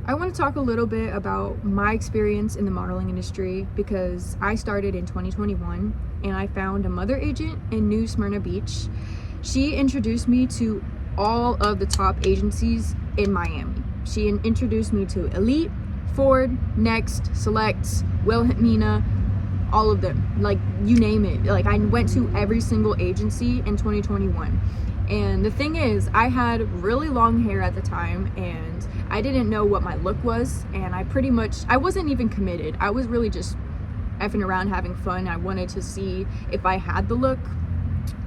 I want to talk a little bit about my experience in the modeling industry because I started in 2021 and I found a mother agent in New Smyrna Beach. She introduced me to all of the top agencies in Miami. She introduced me to Elite, Ford, Next, Select, Wilhelmina, all of them, like you name it. Like I went to every single agency in 2021. And the thing is, I had really long hair at the time and I didn't know what my look was, and I wasn't even committed. I was really just effing around, having fun. I wanted to see if I had the look,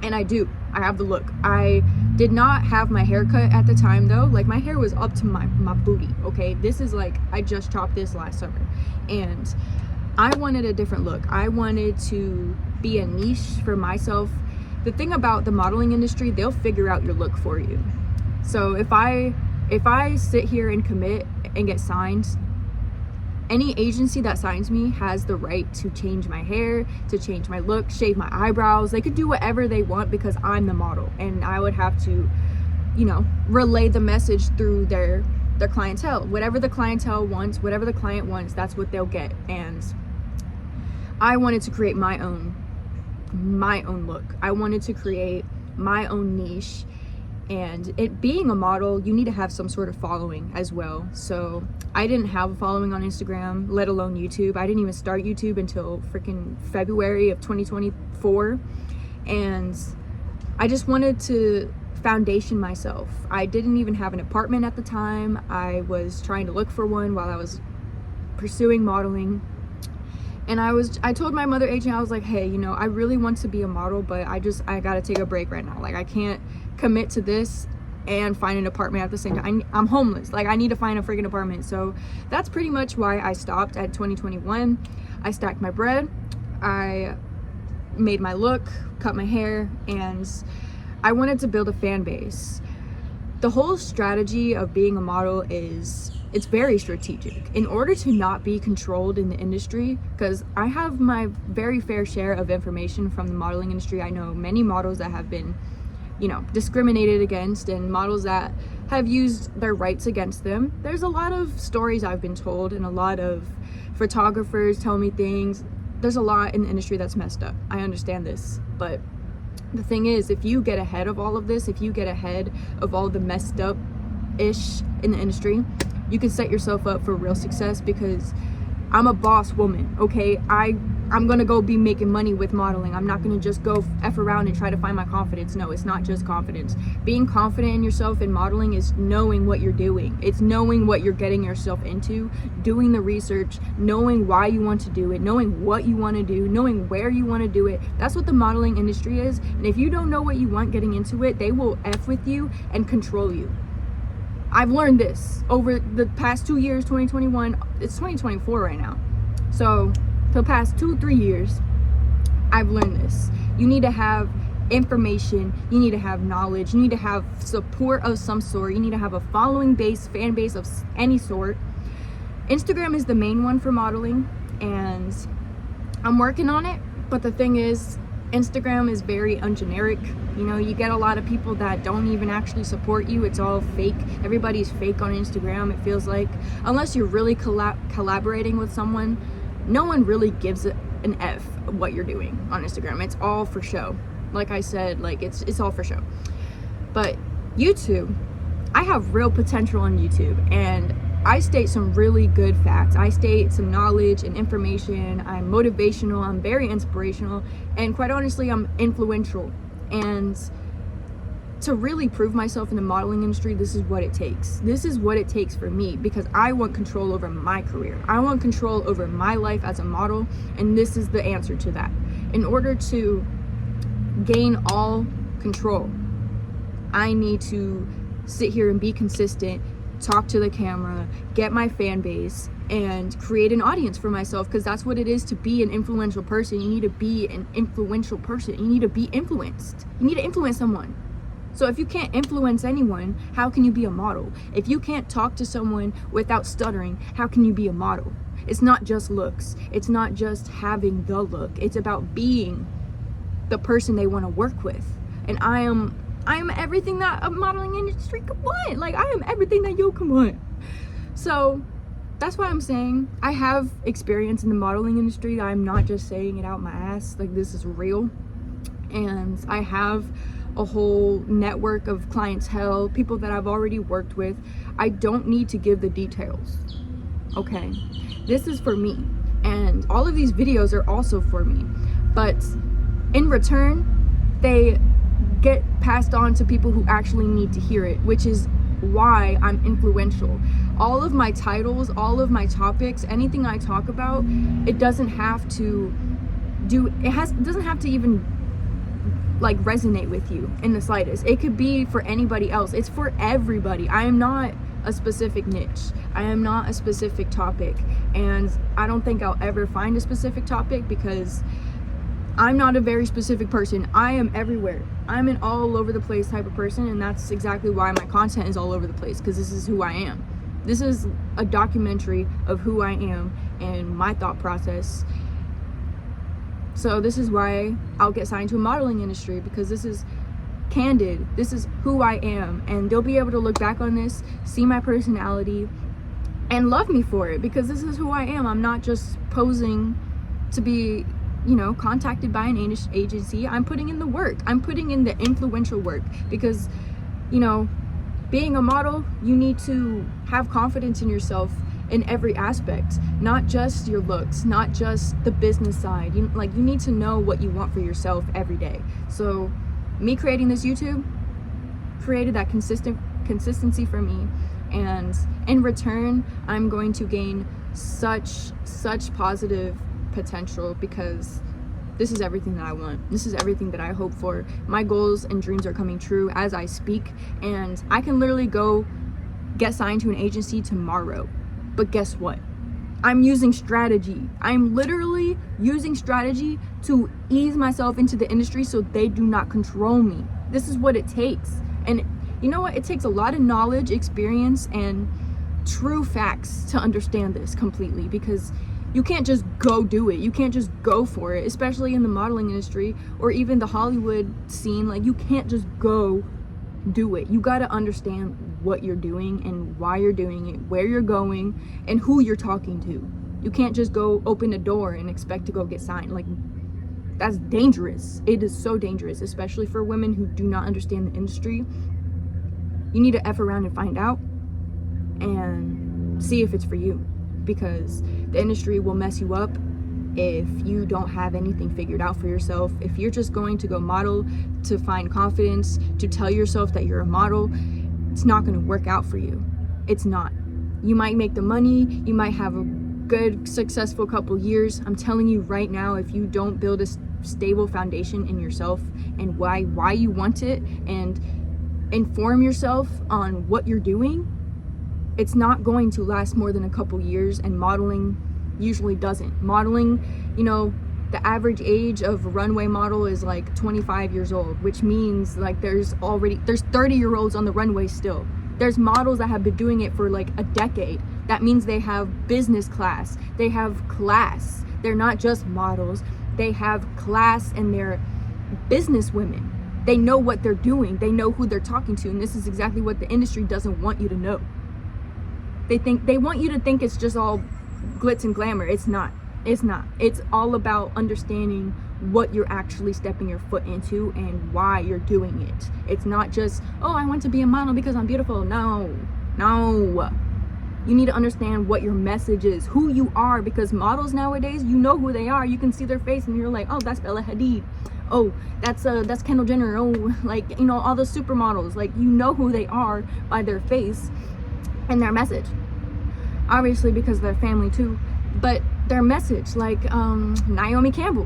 and I have the look. I did not have my haircut at the time though. Like my hair was up to my booty, okay? This is like, I just chopped this last summer and I wanted a different look. I wanted to be a niche for myself. The thing about the modeling industry, they'll figure out your look for you. So if I sit here and commit and get signed, any agency that signs me has the right to change my hair, to change my look, shave my eyebrows. They could do whatever they want because I'm the model, and I would have to, relay the message through their clientele. Whatever the clientele wants, whatever the client wants, that's what they'll get. And I wanted to create my own look. I wanted to create my own niche, and it being a model, you need to have some sort of following as well. So I didn't have a following on Instagram, let alone YouTube. I didn't even start YouTube until freaking February of 2024, and I just wanted to foundation myself. I didn't even have an apartment at the time. I was trying to look for one while I was pursuing modeling. And I told my mother agent, I was like, hey, I really want to be a model, but I gotta take a break right now. Like I can't commit to this and find an apartment at the same time. I'm homeless. Like I need to find a freaking apartment. So that's pretty much why I stopped at 2021. I stacked my bread. I made my look, cut my hair, and I wanted to build a fan base. The whole strategy of being a model it's very strategic in order to not be controlled in the industry, because I have my very fair share of information from the modeling industry. I know many models that have been, discriminated against, and models that have used their rights against them. There's a lot of stories I've been told, and a lot of photographers tell me things. There's a lot in the industry that's messed up. I understand this, but the thing is, if you get ahead of all of this, if you get ahead of all the messed up ish in the industry, you can set yourself up for real success, because I'm a boss woman, okay? I'm gonna go be making money with modeling. I'm not gonna just go F around and try to find my confidence. No, it's not just confidence. Being confident in yourself in modeling is knowing what you're doing. It's knowing what you're getting yourself into, doing the research, knowing why you want to do it, knowing what you want to do, knowing where you want to do it. That's what the modeling industry is. And if you don't know what you want getting into it, they will F with you and control you. I've learned this over the past 2 years, 2021, it's 2024 right now. So for the past 2-3 years, I've learned this. You need to have information, you need to have knowledge, you need to have support of some sort, you need to have a following base, fan base of any sort. Instagram is the main one for modeling, and I'm working on it, but the thing is, Instagram is very ungeneric. You get a lot of people that don't even actually support you. It's all fake. Everybody's fake on Instagram, it feels like. Unless you're really collaborating with someone, no one really gives an F what you're doing on Instagram. It's all for show. Like I said, like it's all for show. But YouTube, I have real potential on YouTube, and I state some really good facts. I state some knowledge and information. I'm motivational, I'm very inspirational, and quite honestly, I'm influential. And to really prove myself in the modeling industry, this is what it takes. This is what it takes for me, because I want control over my career. I want control over my life as a model, and this is the answer to that. In order to gain all control, I need to sit here and be consistent, talk to the camera, get my fan base, and create an audience for myself, because that's what it is to be an influential person. You need to be an influential person. You need to be influenced. You need to influence someone. So if you can't influence anyone, how can you be a model? If you can't talk to someone without stuttering, how can you be a model? It's not just looks. It's not just having the look. It's about being the person they want to work with. And I am everything that a modeling industry could want. Like, I am everything that you can want. So that's why I'm saying I have experience in the modeling industry. I'm not just saying it out my ass. Like, this is real. And I have a whole network of clientele, people that I've already worked with. I don't need to give the details, okay? This is for me, and all of these videos are also for me, but in return, they get passed on to people who actually need to hear it, which is why I'm influential. All of my titles, all of my topics, anything I talk about, it doesn't have to even like resonate with you in the slightest. It could be for anybody else. It's for everybody. I am not a specific niche. I am not a specific topic, and I don't think I'll ever find a specific topic, because I'm not a very specific person. I am everywhere. I'm an all over the place type of person, and that's exactly why my content is all over the place, because this is who I am. This is a documentary of who I am and my thought process. So this is why I'll get signed to a modeling industry, because this is candid. This is who I am, and they'll be able to look back on this, see my personality, and love me for it, because this is who I am. I'm not just posing to be, you know, contacted by an agency. I'm putting in the work. I'm putting in the influential work, because, you know, being a model, you need to have confidence in yourself in every aspect, not just your looks, not just the business side. You need to know what you want for yourself every day. So me creating this YouTube created that consistency for me, and in return, I'm going to gain such positive potential, because this is everything that I want. This is everything that I hope for. My goals and dreams are coming true as I speak, and I can literally go get signed to an agency tomorrow. But guess what? I'm using strategy. I'm literally using strategy to ease myself into the industry so they do not control me. This is what it takes. And you know what? It takes a lot of knowledge, experience, and true facts to understand this completely, because you can't just go do it. You can't just go for it, especially in the modeling industry or even the Hollywood scene. Like, you can't just go do it. You got to understand what you're doing and why you're doing it, where you're going, and who you're talking to. You can't just go open a door and expect to go get signed. Like, that's dangerous. It is so dangerous, especially for women who do not understand the industry. You need to F around and find out and see if it's for you, because the industry will mess you up if you don't have anything figured out for yourself. If you're just going to go model to find confidence, to tell yourself that you're a model, it's not going to work out for you. It's not. You might make the money, you might have a good, successful couple years. I'm telling you right now, if you don't build a stable foundation in yourself and why you want it, and inform yourself on what you're doing, it's not going to last more than a couple years. And modeling usually doesn't. Modeling, you know, the average age of a runway model is like 25 years old, which means like there's 30-year-olds on the runway still. There's models that have been doing it for like a decade. That means they have business class, they have class. They're not just models, they have class, and they're business women. They know what they're doing, they know who they're talking to, and this is exactly what the industry doesn't want you to know. They want you to think it's just all glitz and glamour. It's not. It's all about understanding what you're actually stepping your foot into and why you're doing it. It's not just, oh, I want to be a model because I'm beautiful. No. You need to understand what your message is, who you are, because models nowadays, you know who they are. You can see their face and you're like, oh, that's Bella Hadid. Oh, that's Kendall Jenner. Oh, like, you know, all the supermodels. Like, you know who they are by their face and their message. Obviously, because of their family too, but their message, like Naomi Campbell,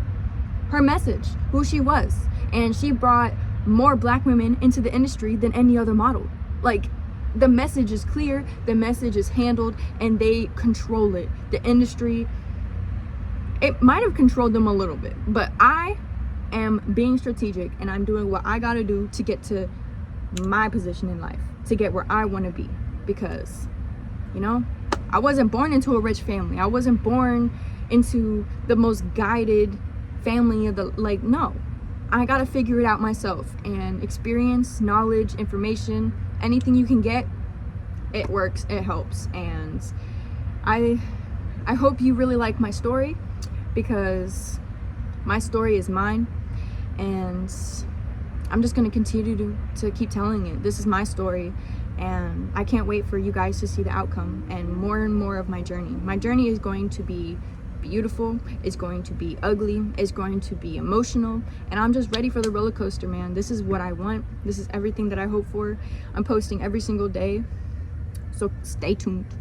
her message, who she was, and she brought more black women into the industry than any other model. Like, the message is clear, the message is handled, and they control it. The industry, it might have controlled them a little bit, but I am being strategic, and I'm doing what I gotta do to get to my position in life, to get where I want to be, because, you know, I wasn't born into a rich family. I wasn't born into the most guided family of the, like, no. I gotta figure it out myself, and experience, knowledge, information, anything you can get, it works, it helps. And I hope you really like my story, because my story is mine, and I'm just going to continue to keep telling it. This is my story, and I can't wait for you guys to see the outcome and more of my journey. My journey is going to be beautiful, it's going to be ugly, it's going to be emotional, and I'm just ready for the roller coaster, man. This is what I want. This is everything that I hope for. I'm posting every single day, so stay tuned.